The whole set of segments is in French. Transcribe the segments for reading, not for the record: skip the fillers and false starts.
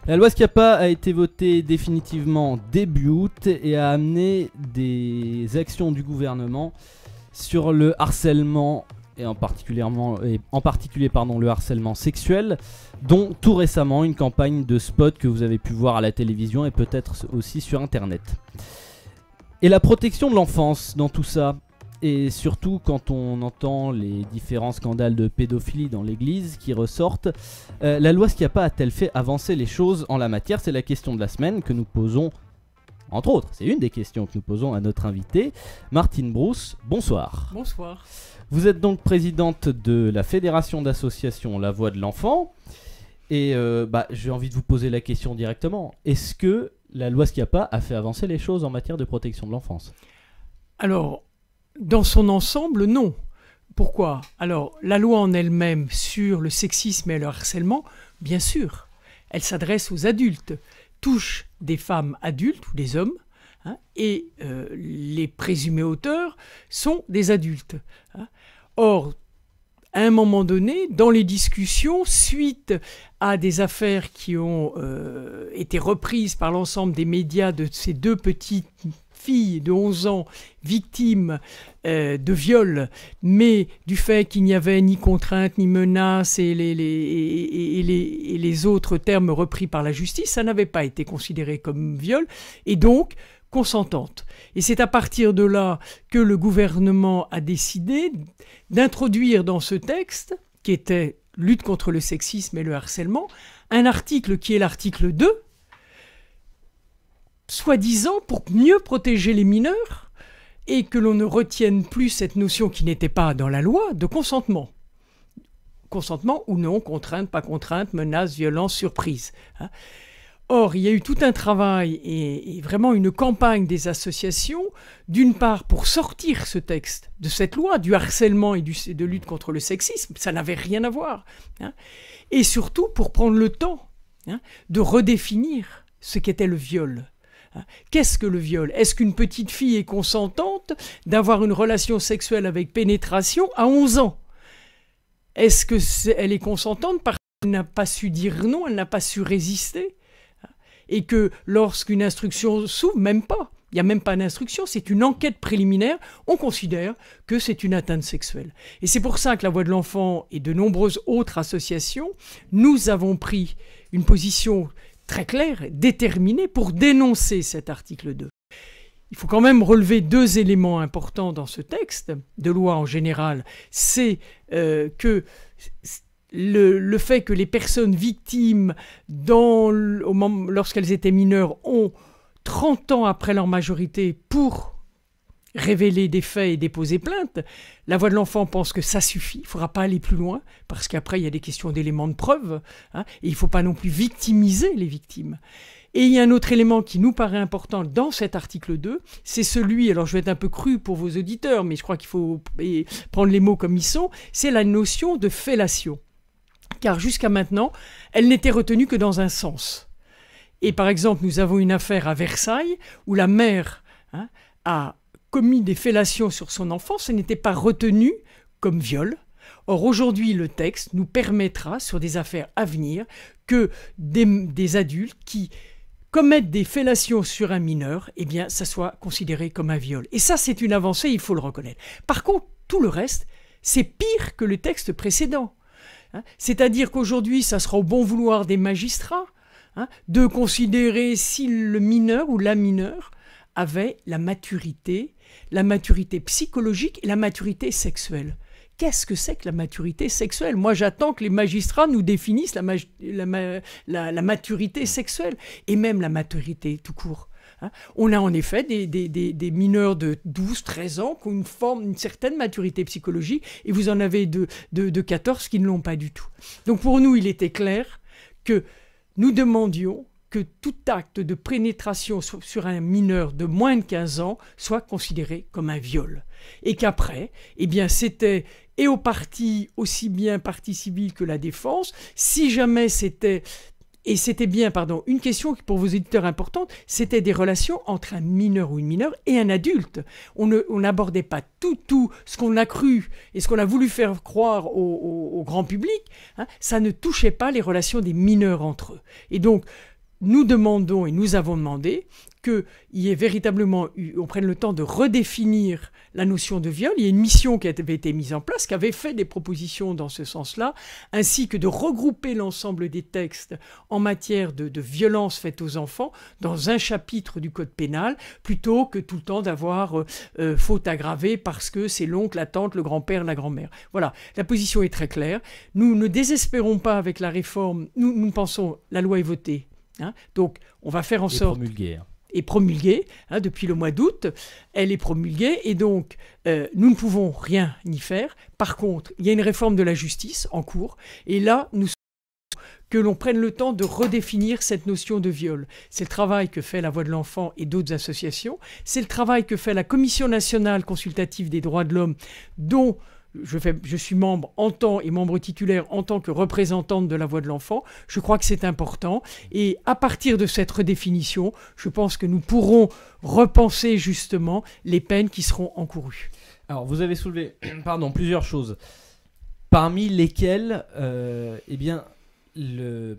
La loi Schiappa a été votée définitivement début août et a amené des actions du gouvernement sur le harcèlement et en particulier le harcèlement sexuel, dont tout récemment une campagne de spot que vous avez pu voir à la télévision et peut-être aussi sur internet. Et la protection de l'enfance dans tout ça, et surtout quand on entend les différents scandales de pédophilie dans l'église qui ressortent, la loi Schiappa a-t-elle fait avancer les choses en la matière? C'est la question de la semaine que nous posons, entre autres, c'est une des questions que nous posons à notre invitée, Martine Brousse. Bonsoir. Bonsoir. Vous êtes donc présidente de la fédération d'associations La Voix de l'Enfant. Et j'ai envie de vous poser la question directement. Est-ce que la loi Schiappa a fait avancer les choses en matière de protection de l'enfance? Alors, dans son ensemble, non. Pourquoi? Alors, la loi en elle-même sur le sexisme et le harcèlement, bien sûr, elle s'adresse aux adultes, touche des femmes adultes ou des hommes, et les présumés auteurs sont des adultes. Or, à un moment donné, dans les discussions, suite à des affaires qui ont été reprises par l'ensemble des médias de ces deux petites filles de 11 ans victimes de viol, mais du fait qu'il n'y avait ni contrainte ni menace et les autres termes repris par la justice, ça n'avait pas été considéré comme viol, et donc consentante. Et c'est à partir de là que le gouvernement a décidé d'introduire dans ce texte, qui était lutte contre le sexisme et le harcèlement, un article qui est l'article 2, soi-disant pour mieux protéger les mineurs et que l'on ne retienne plus cette notion qui n'était pas dans la loi de consentement. Consentement ou non, contrainte, pas contrainte, menace, violence, surprise. Or, il y a eu tout un travail et vraiment une campagne des associations, d'une part pour sortir ce texte de cette loi, du harcèlement et de lutte contre le sexisme, ça n'avait rien à voir, et surtout pour prendre le temps de redéfinir ce qu'était le viol. Qu'est-ce que le viol? Est-ce qu'une petite fille est consentante d'avoir une relation sexuelle avec pénétration à 11 ans? Est-ce qu'elle est consentante parce qu'elle n'a pas su dire non, elle n'a pas su résister? Et que lorsqu'une instruction s'ouvre, même pas, il n'y a même pas d'instruction, c'est une enquête préliminaire, on considère que c'est une atteinte sexuelle. Et c'est pour ça que la Voix de l'Enfant et de nombreuses autres associations, nous avons pris une position très claire, déterminée pour dénoncer cet article 2. Il faut quand même relever deux éléments importants dans ce texte de loi en général. C'est que le fait que les personnes victimes, lorsqu'elles étaient mineures, ont 30 ans après leur majorité pour révéler des faits et déposer plainte. La Voix de l'Enfant pense que ça suffit, il ne faudra pas aller plus loin, parce qu'après il y a des questions d'éléments de preuve, et il ne faut pas non plus victimiser les victimes. Et il y a un autre élément qui nous paraît important dans cet article 2, c'est celui, alors je vais être un peu cru pour vos auditeurs, mais je crois qu'il faut prendre les mots comme ils sont, c'est la notion de fellation. Car jusqu'à maintenant, elle n'était retenue que dans un sens. Et par exemple, nous avons une affaire à Versailles où la mère a commis des fellations sur son enfant, ce n'était pas retenu comme viol. Or aujourd'hui, le texte nous permettra, sur des affaires à venir, que des adultes qui commettent des fellations sur un mineur, eh bien, ça soit considéré comme un viol. Et ça, c'est une avancée, il faut le reconnaître. Par contre, tout le reste, c'est pire que le texte précédent. C'est-à-dire qu'aujourd'hui, ça sera au bon vouloir des magistrats de considérer si le mineur ou la mineure avait la maturité psychologique et la maturité sexuelle. Qu'est-ce que c'est que la maturité sexuelle? Moi, j'attends que les magistrats nous définissent la maturité sexuelle et même la maturité tout court. On a en effet des mineurs de 12, 13 ans qui ont une certaine maturité psychologique et vous en avez de 14 qui ne l'ont pas du tout. Donc pour nous, il était clair que nous demandions que tout acte de pénétration sur un mineur de moins de 15 ans soit considéré comme un viol. Et qu'après, eh bien, c'était et aux parties, aussi bien partie civile que la défense, si jamais c'était... Et c'était bien, une question pour vos éditeurs importante, c'était des relations entre un mineur ou une mineure et un adulte. On n'abordait pas tout ce qu'on a cru et ce qu'on a voulu faire croire au grand public. Ça ne touchait pas les relations des mineurs entre eux. Et donc, nous demandons et nous avons demandé qu'il y ait véritablement on prenne le temps de redéfinir la notion de viol. Il y a une mission qui avait été mise en place, qui avait fait des propositions dans ce sens-là, ainsi que de regrouper l'ensemble des textes en matière de violences faites aux enfants dans un chapitre du Code pénal, plutôt que tout le temps d'avoir faute aggravée parce que c'est l'oncle, la tante, le grand-père, la grand-mère. Voilà, la position est très claire. Nous ne désespérons pas avec la réforme. Nous pensons, la loi est votée. Donc, on va faire en sorte... Est promulguée depuis le mois d'août, elle est promulguée et donc nous ne pouvons rien y faire. Par contre, il y a une réforme de la justice en cours et là, nous souhaitons que l'on prenne le temps de redéfinir cette notion de viol. C'est le travail que fait la Voix de l'enfant et d'autres associations, c'est le travail que fait la Commission nationale consultative des droits de l'homme dont je suis membre et membre titulaire en tant que représentante de la Voix de l'enfant. Je crois que c'est important. Et à partir de cette redéfinition, je pense que nous pourrons repenser justement les peines qui seront encourues. Alors, vous avez soulevé plusieurs choses, parmi lesquelles le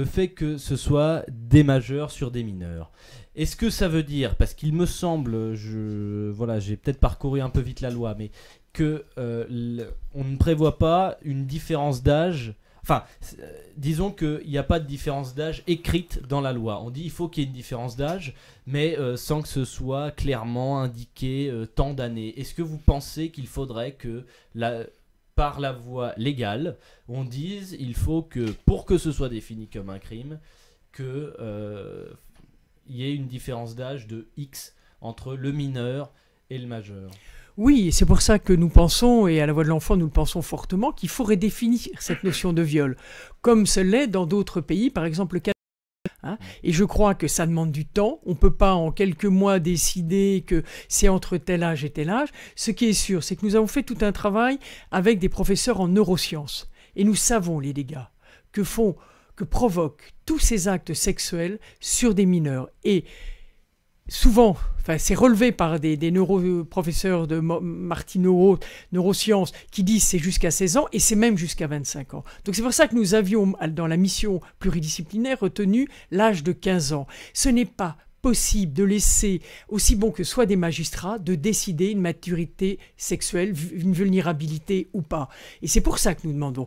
fait que ce soit des majeurs sur des mineurs. Est-ce que ça veut dire, parce qu'il me semble, j'ai peut-être parcouru un peu vite la loi, mais que on ne prévoit pas une différence d'âge. Enfin, disons qu'il n'y a pas de différence d'âge écrite dans la loi. On dit qu'il faut qu'il y ait une différence d'âge, mais sans que ce soit clairement indiqué tant d'années. Est-ce que vous pensez qu'il faudrait que, par la voie légale, on dise il faut que, pour que ce soit défini comme un crime, qu'il y ait une différence d'âge de X entre le mineur et le majeur? Oui, et c'est pour ça que nous pensons, et à la Voix de l'enfant nous le pensons fortement, qu'il faut redéfinir cette notion de viol, comme ce l'est dans d'autres pays, par exemple le Canada. Et je crois que ça demande du temps. On ne peut pas en quelques mois décider que c'est entre tel âge et tel âge. Ce qui est sûr, c'est que nous avons fait tout un travail avec des professeurs en neurosciences. Et nous savons les dégâts que provoquent tous ces actes sexuels sur des mineurs. Et souvent, c'est relevé par des professeurs de Martineau, neurosciences, qui disent c'est jusqu'à 16 ans et c'est même jusqu'à 25 ans. Donc c'est pour ça que nous avions, dans la mission pluridisciplinaire, retenu l'âge de 15 ans. Ce n'est pas possible de laisser, aussi bon que soient des magistrats, de décider une maturité sexuelle, une vulnérabilité ou pas. Et c'est pour ça que nous demandons.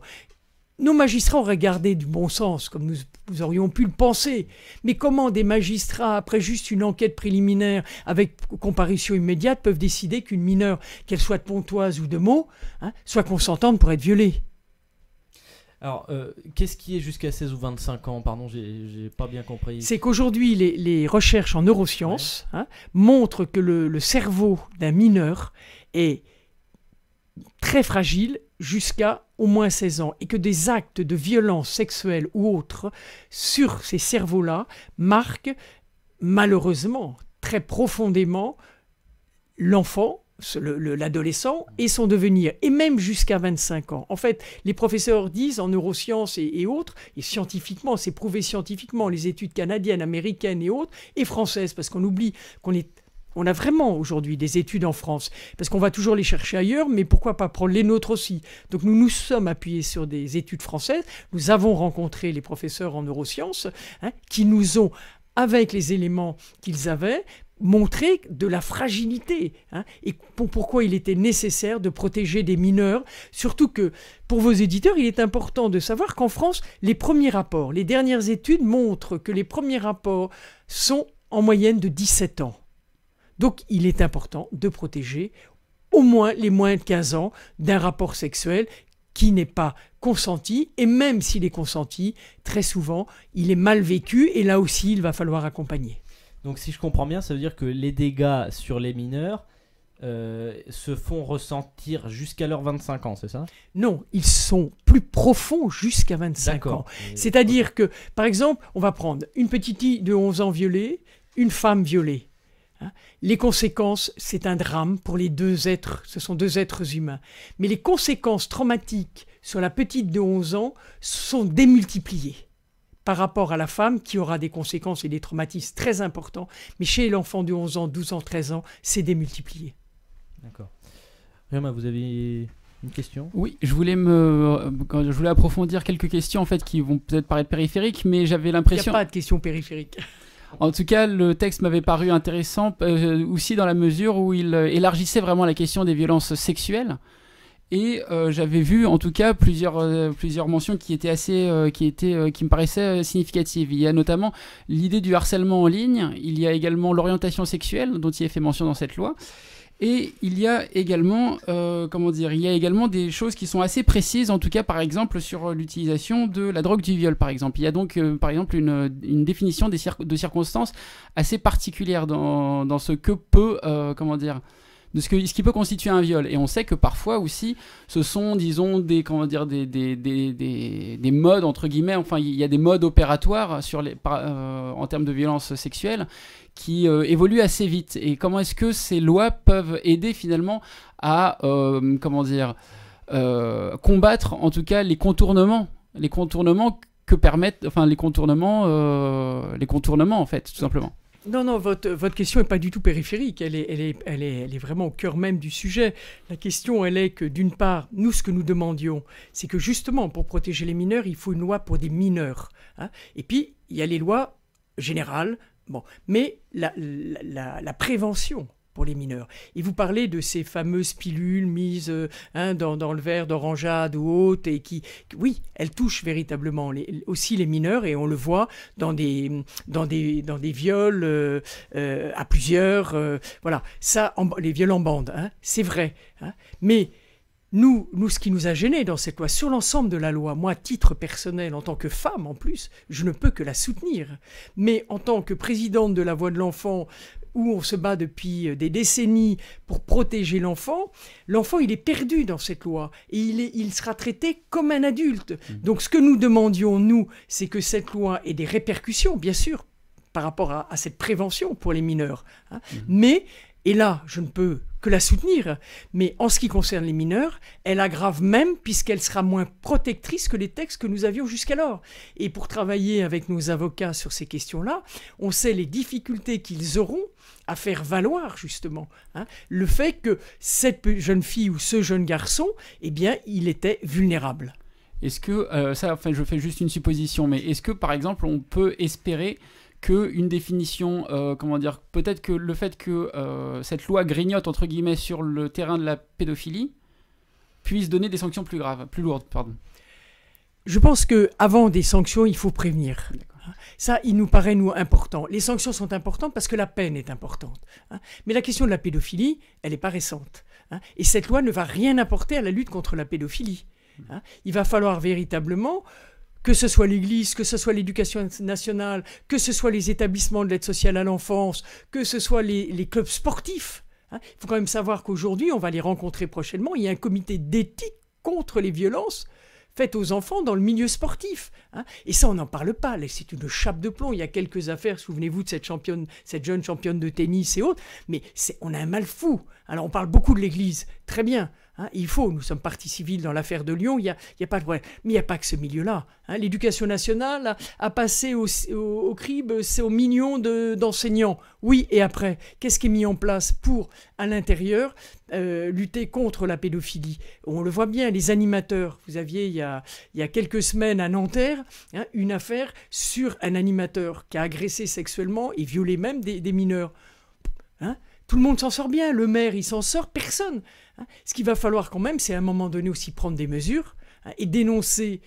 Nos magistrats auraient gardé du bon sens, comme nous aurions pu le penser. Mais comment des magistrats, après juste une enquête préliminaire avec comparution immédiate, peuvent décider qu'une mineure, qu'elle soit de Pontoise ou de Meaux, soit consentante pour être violée? Alors, qu'est-ce qui est jusqu'à 16 ou 25 ans? Pardon, j'ai pas bien compris. C'est qu'aujourd'hui, les recherches en neurosciences montrent que le cerveau d'un mineur est très fragile jusqu'à au moins 16 ans et que des actes de violence sexuelle ou autres sur ces cerveaux-là marquent malheureusement très profondément l'enfant, l'adolescent et son devenir, et même jusqu'à 25 ans. En fait, les professeurs disent en neurosciences et autres, et scientifiquement, c'est prouvé scientifiquement, les études canadiennes, américaines et autres, et françaises, parce qu'on oublie on a vraiment aujourd'hui des études en France, parce qu'on va toujours les chercher ailleurs, mais pourquoi pas prendre les nôtres aussi? Donc nous nous sommes appuyés sur des études françaises, nous avons rencontré les professeurs en neurosciences, qui nous ont, avec les éléments qu'ils avaient, montré de la fragilité, et pourquoi il était nécessaire de protéger des mineurs, surtout que, pour vos éditeurs, il est important de savoir qu'en France, les premiers rapports, les dernières études montrent que les premiers rapports sont en moyenne de 17 ans. Donc, il est important de protéger au moins les moins de 15 ans d'un rapport sexuel qui n'est pas consenti. Et même s'il est consenti, très souvent, il est mal vécu. Et là aussi, il va falloir accompagner. Donc, si je comprends bien, ça veut dire que les dégâts sur les mineurs se font ressentir jusqu'à leurs 25 ans, c'est ça? Non, ils sont plus profonds jusqu'à 25 ans. C'est-à-dire que, par exemple, on va prendre une petite fille de 11 ans violée, une femme violée. Les conséquences, c'est un drame pour les deux êtres, ce sont deux êtres humains. Mais les conséquences traumatiques sur la petite de 11 ans sont démultipliées par rapport à la femme qui aura des conséquences et des traumatismes très importants. Mais chez l'enfant de 11 ans, 12 ans, 13 ans, c'est démultiplié. D'accord. Rima, vous avez une question? Oui, je voulais approfondir quelques questions en fait qui vont peut-être paraître périphériques, mais j'avais Il n'y a l'impression. pas de questions périphériques. En tout cas, le texte m'avait paru intéressant aussi dans la mesure où il élargissait vraiment la question des violences sexuelles. Et j'avais vu en tout cas plusieurs mentions qui me paraissaient significatives. Il y a notamment l'idée du harcèlement en ligne, il y a également l'orientation sexuelle dont il est fait mention dans cette loi. Et il y a également, des choses qui sont assez précises, en tout cas par exemple sur l'utilisation de la drogue du viol par exemple. Il y a donc par exemple une définition de circonstances assez particulière dans ce que peut, de ce qui peut constituer un viol. Et on sait que parfois aussi, ce sont, disons, des modes, entre guillemets, enfin, il y a des modes opératoires en termes de violence sexuelle qui évoluent assez vite. Et comment est-ce que ces lois peuvent aider finalement à, combattre, en tout cas, les contournements que permettent, enfin, les contournements, en fait, tout simplement. Non, votre question n'est pas du tout périphérique, elle est vraiment au cœur même du sujet. La question, elle est que d'une part, nous, ce que nous demandions, c'est que justement, pour protéger les mineurs, il faut une loi pour des mineurs. Hein. Et puis, il y a les lois générales, mais la prévention pour les mineurs. Et vous parlez de ces fameuses pilules mises dans le verre d'orangeade ou autre, et oui, elles touchent véritablement aussi les mineurs, et on le voit dans des viols à plusieurs. Voilà, ça, les viols en bande, c'est vrai. Mais nous, ce qui nous a gênés dans cette loi, sur l'ensemble de la loi, moi, à titre personnel, en tant que femme en plus, je ne peux que la soutenir. Mais en tant que présidente de la Voix de l'enfant, où on se bat depuis des décennies pour protéger l'enfant, il est perdu dans cette loi et il sera traité comme un adulte. Donc ce que nous demandions, nous, c'est que cette loi ait des répercussions, bien sûr, par rapport à cette prévention pour les mineurs. Mais, et là, je ne peux que la soutenir, mais en ce qui concerne les mineurs, elle aggrave même puisqu'elle sera moins protectrice que les textes que nous avions jusqu'alors. Et pour travailler avec nos avocats sur ces questions-là, on sait les difficultés qu'ils auront à faire valoir justement le fait que cette jeune fille ou ce jeune garçon, eh bien, il était vulnérable. Est-ce que, je fais juste une supposition, mais est-ce que par exemple on peut espérer qu'une définition, peut-être que le fait que cette loi grignote entre guillemets sur le terrain de la pédophilie puisse donner des sanctions plus lourdes, pardon. Je pense qu'avant des sanctions, il faut prévenir. Ça, il nous paraît, important. Les sanctions sont importantes parce que la peine est importante. Mais la question de la pédophilie, elle n'est pas récente. Et cette loi ne va rien apporter à la lutte contre la pédophilie. Il va falloir véritablement que ce soit l'Église, que ce soit l'éducation nationale, que ce soit les établissements de l'aide sociale à l'enfance, que ce soit les clubs sportifs. Il faut quand même savoir qu'aujourd'hui, on va les rencontrer prochainement, il y a un comité d'éthique contre les violences faites aux enfants dans le milieu sportif. Et ça, on n'en parle pas. C'est une chape de plomb. Il y a quelques affaires, souvenez-vous de cette jeune championne de tennis et autres, mais on a un mal fou. Alors, on parle beaucoup de l'Église, très bien. Nous sommes partie civile dans l'affaire de Lyon, il n'y a pas de problème. Mais il n'y a pas que ce milieu-là. L'éducation nationale a passé au crible aux millions d'enseignants. Oui, et après, qu'est-ce qui est mis en place pour, à l'intérieur, lutter contre la pédophilie? On le voit bien, les animateurs. Vous aviez, il y a quelques semaines à Nanterre, une affaire sur un animateur qui a agressé sexuellement et violé même des mineurs. Tout le monde s'en sort bien, le maire il s'en sort, personne. Ce qu'il va falloir quand même, c'est à un moment donné aussi prendre des mesures et dénoncer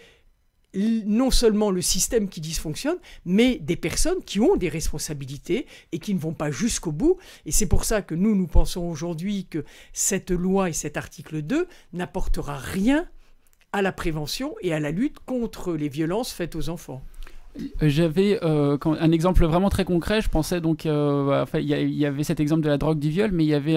non seulement le système qui dysfonctionne, mais des personnes qui ont des responsabilités et qui ne vont pas jusqu'au bout. Et c'est pour ça que nous pensons aujourd'hui que cette loi et cet article 2 n'apportera rien à la prévention et à la lutte contre les violences faites aux enfants. J'avais un exemple vraiment très concret. Je pensais donc, il y avait cet exemple de la drogue du viol, mais il y avait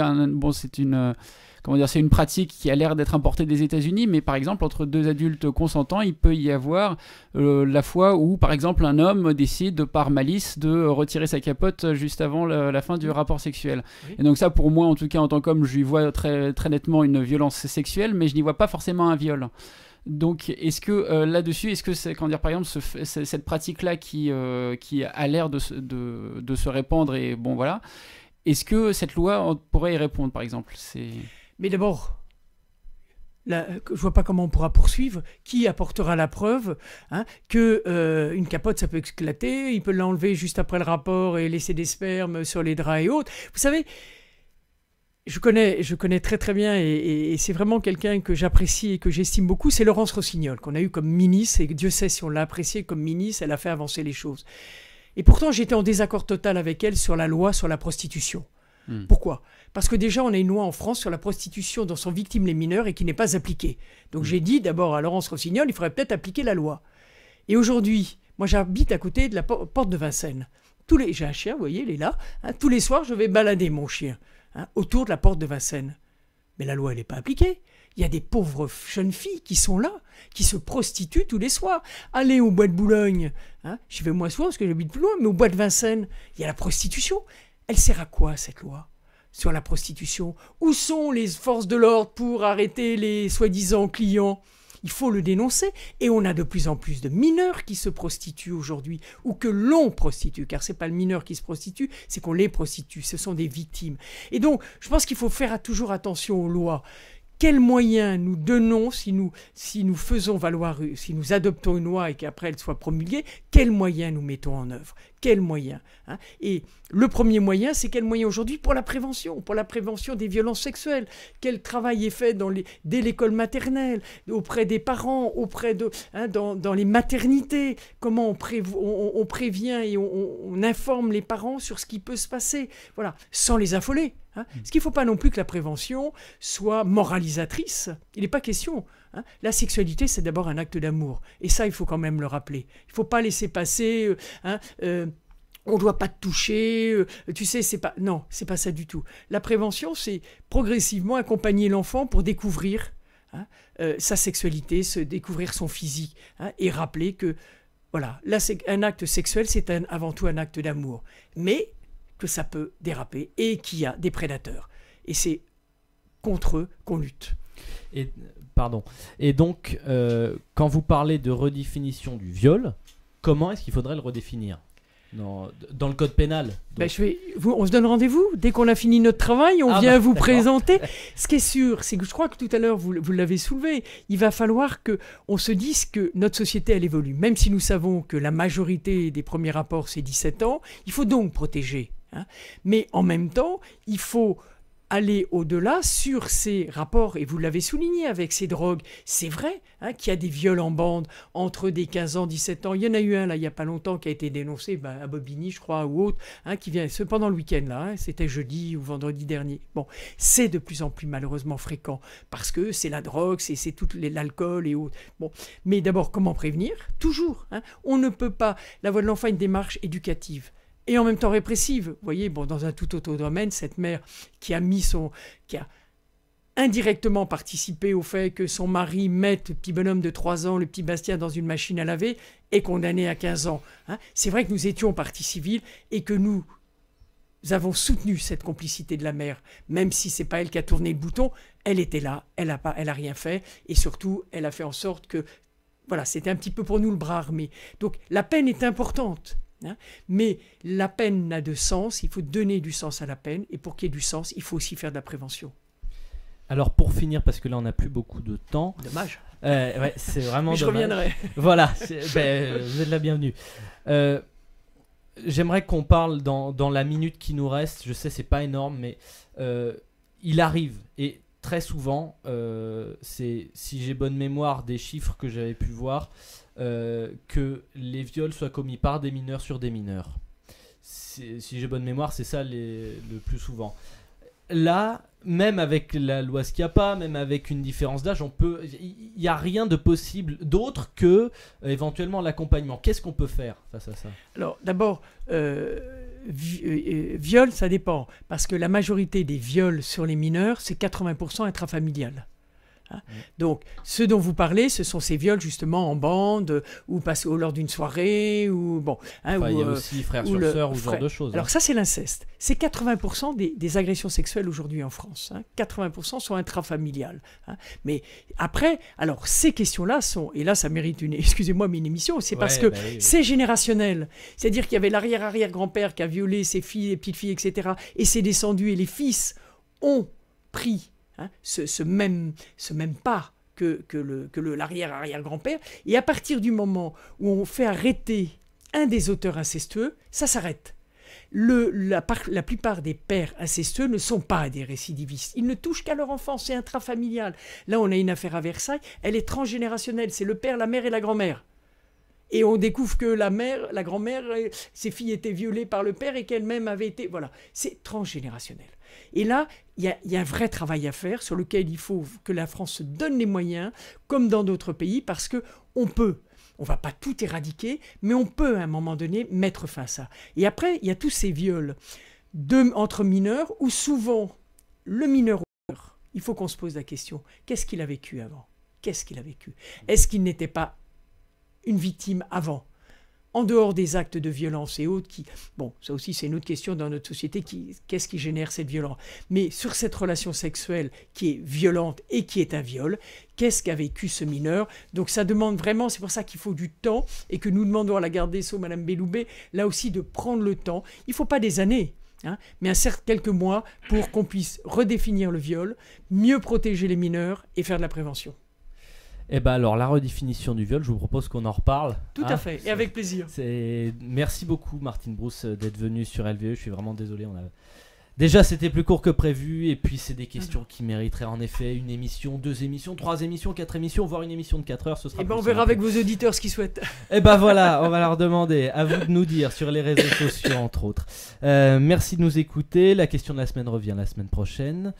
c'est une pratique qui a l'air d'être importée des États-Unis, mais par exemple entre deux adultes consentants, il peut y avoir la fois où par exemple un homme décide par malice de retirer sa capote juste avant la fin du rapport sexuel. Oui. Et donc ça, pour moi en tout cas en tant qu'homme, je y vois très, très nettement une violence sexuelle, mais je n'y vois pas forcément un viol. Donc, est-ce que là-dessus, est-ce que par exemple, cette pratique-là qui a l'air de se répandre, et bon voilà, est-ce que cette loi pourrait y répondre, par exemple? Mais d'abord, je vois pas comment on pourra poursuivre. Qui apportera la preuve que une capote, ça peut éclater, il peut l'enlever juste après le rapport et laisser des spermes sur les draps et autres. Vous savez, je connais très très bien et c'est vraiment quelqu'un que j'apprécie et que j'estime beaucoup, c'est Laurence Rossignol, qu'on a eu comme ministre, et Dieu sait si on l'a appréciée comme ministre, elle a fait avancer les choses. Et pourtant, j'étais en désaccord total avec elle sur la loi sur la prostitution. Pourquoi ? Parce que déjà, on a une loi en France sur la prostitution dont sont victimes les mineurs et qui n'est pas appliquée. Donc j'ai dit d'abord à Laurence Rossignol, il faudrait peut-être appliquer la loi. Et aujourd'hui, moi j'habite à côté de la porte de Vincennes. J'ai un chien, vous voyez, il est là. Tous les soirs, je vais balader mon chien autour de la porte de Vincennes. Mais la loi, elle n'est pas appliquée. Il y a des pauvres jeunes filles qui sont là, qui se prostituent tous les soirs. Allez au bois de Boulogne, j'y vais moins souvent parce que j'habite plus loin, mais au bois de Vincennes, il y a la prostitution. Elle sert à quoi, cette loi sur la prostitution? Où sont les forces de l'ordre pour arrêter les soi-disant clients? Il faut le dénoncer. Et on a de plus en plus de mineurs qui se prostituent aujourd'hui, ou que l'on prostitue, car ce n'est pas le mineur qui se prostitue, c'est qu'on les prostitue, ce sont des victimes. Et donc, je pense qu'il faut faire toujours attention aux lois. Quels moyens nous donnons si nous faisons valoir, si nous adoptons une loi et qu'après elle soit promulguée, quels moyens nous mettons en œuvre? Quels moyens Et le premier moyen, c'est quel moyen aujourd'hui pour la prévention des violences sexuelles? Quel travail est fait dès l'école maternelle, auprès des parents, dans les maternités? Comment on prévient et on informe les parents sur ce qui peut se passer? Voilà, sans les affoler. Parce qu'il ne faut pas non plus que la prévention soit moralisatrice. Il n'est pas question. La sexualité, c'est d'abord un acte d'amour. Et ça, il faut quand même le rappeler. Il ne faut pas laisser passer... on ne doit pas te toucher, tu sais, c'est pas... Non, c'est pas ça du tout. La prévention, c'est progressivement accompagner l'enfant pour découvrir sa sexualité, découvrir son physique, et rappeler que, voilà, là, un acte sexuel, c'est avant tout un acte d'amour. Mais que ça peut déraper et qu'il y a des prédateurs. Et c'est contre eux qu'on lutte. Et donc, quand vous parlez de redéfinition du viol, comment est-ce qu'il faudrait le redéfinir dans le code pénal? On se donne rendez-vous dès qu'on a fini notre travail, on vient vous présenter. Ce qui est sûr, c'est que je crois que tout à l'heure vous l'avez soulevé, il va falloir qu'on se dise que notre société elle évolue. Même si nous savons que la majorité des premiers rapports c'est 17 ans, il faut donc protéger. Mais en même temps, il faut aller au-delà sur ces rapports, et vous l'avez souligné avec ces drogues. C'est vrai qu'il y a des viols en bande entre des 15 ans, 17 ans. Il y en a eu un, là, il n'y a pas longtemps, qui a été dénoncé à Bobigny, je crois, ou autre, qui vient pendant le week-end, là, c'était jeudi ou vendredi dernier. Bon, c'est de plus en plus malheureusement fréquent, parce que c'est la drogue, c'est tout l'alcool et autres. Bon, mais d'abord, comment prévenir? Toujours. On ne peut pas... La Voix de l'enfant a une démarche éducative. Et en même temps répressive. Vous voyez, dans un tout autre domaine, cette mère qui a indirectement participé au fait que son mari mette le petit bonhomme de 3 ans, le petit Bastien, dans une machine à laver, est condamnée à 15 ans. C'est vrai que nous étions partie civile et que nous avons soutenu cette complicité de la mère. Même si ce n'est pas elle qui a tourné le bouton, elle était là, elle a rien fait. Et surtout, elle a fait en sorte que... Voilà, c'était un petit peu pour nous le bras armé. Donc la peine est importante. Mais la peine n'a de sens, il faut donner du sens à la peine, et pour qu'il y êt du sens, il faut aussi faire de la prévention. Alors pour finir, parce que là on n'a plus beaucoup de temps. Dommage. Ouais, c'est vraiment je dommage. Reviendrai. Voilà, vous êtes la bienvenue. J'aimerais qu'on parle dans la minute qui nous reste, je sais c'est pas énorme, mais il arrive, et très souvent, c'est, si j'ai bonne mémoire des chiffres que j'avais pu voir, que les viols soient commis par des mineurs sur des mineurs. Si j'ai bonne mémoire, c'est ça le plus souvent. Là, même avec la loi Schiappa, même avec une différence d'âge, il n'y a rien de possible d'autre que éventuellement l'accompagnement. Qu'est-ce qu'on peut faire face à ça? Alors, d'abord, viol, ça dépend. Parce que la majorité des viols sur les mineurs, c'est 80% intrafamilial. Donc, ce dont vous parlez, ce sont ces viols justement en bande ou lors d'une soirée ou bon. Il y a aussi frère sur sœur ou ce genre de choses. Alors ça, c'est l'inceste. C'est 80% des agressions sexuelles aujourd'hui en France. 80% sont intrafamiliales. Mais après, alors ces questions-là sont, et là ça mérite excusez-moi, mais une émission, c'est parce que c'est générationnel. C'est-à-dire qu'il y avait l'arrière-arrière-grand-père qui a violé ses filles, les petites filles, etc. Et c'est descendu et les fils ont pris hein, ce même pas que l'arrière-arrière-grand-père. Et à partir du moment où on fait arrêter un des auteurs incestueux, ça s'arrête. La plupart des pères incestueux ne sont pas des récidivistes. Ils ne touchent qu'à leur enfant, c'est intrafamilial. Là, on a une affaire à Versailles, elle est transgénérationnelle, c'est le père, la mère et la grand-mère. Et on découvre que la grand-mère, ses filles étaient violées par le père et qu'elle-même avait été... Voilà, c'est transgénérationnel. Et là, il y a un vrai travail à faire sur lequel il faut que la France se donne les moyens, comme dans d'autres pays, parce qu'on peut. On ne va pas tout éradiquer, mais on peut à un moment donné mettre fin à ça. Et après, il y a tous ces viols entre mineurs où souvent le mineur, il faut qu'on se pose la question, qu'est-ce qu'il a vécu avant ? Qu'est-ce qu'il a vécu ? Est-ce qu'il n'était pas une victime avant ? En dehors des actes de violence et autres qui... Bon, ça aussi c'est une autre question dans notre société, qu'est-ce qui génère cette violence ? Mais sur cette relation sexuelle qui est violente et qui est un viol, qu'est-ce qu'a vécu ce mineur ? Donc ça demande vraiment, c'est pour ça qu'il faut du temps et que nous demandons à la garde des Sceaux, Madame Belloubet, là aussi de prendre le temps. Il ne faut pas des années, hein, mais quelques mois pour qu'on puisse redéfinir le viol, mieux protéger les mineurs et faire de la prévention. Eh ben alors, la redéfinition du viol, je vous propose qu'on en reparle. Tout à fait, et avec plaisir. Merci beaucoup, Martine Brousse, d'être venue sur LVE. Je suis vraiment désolé. Déjà, c'était plus court que prévu. Et puis, c'est des questions qui mériteraient en effet une émission, 2 émissions, 3 émissions, 4 émissions, voire une émission de 4 heures. Ce sera on verra avec vos auditeurs ce qu'ils souhaitent. Et ben voilà, on va leur demander. À vous de nous dire sur les réseaux sociaux, entre autres. Merci de nous écouter. La question de la semaine revient la semaine prochaine.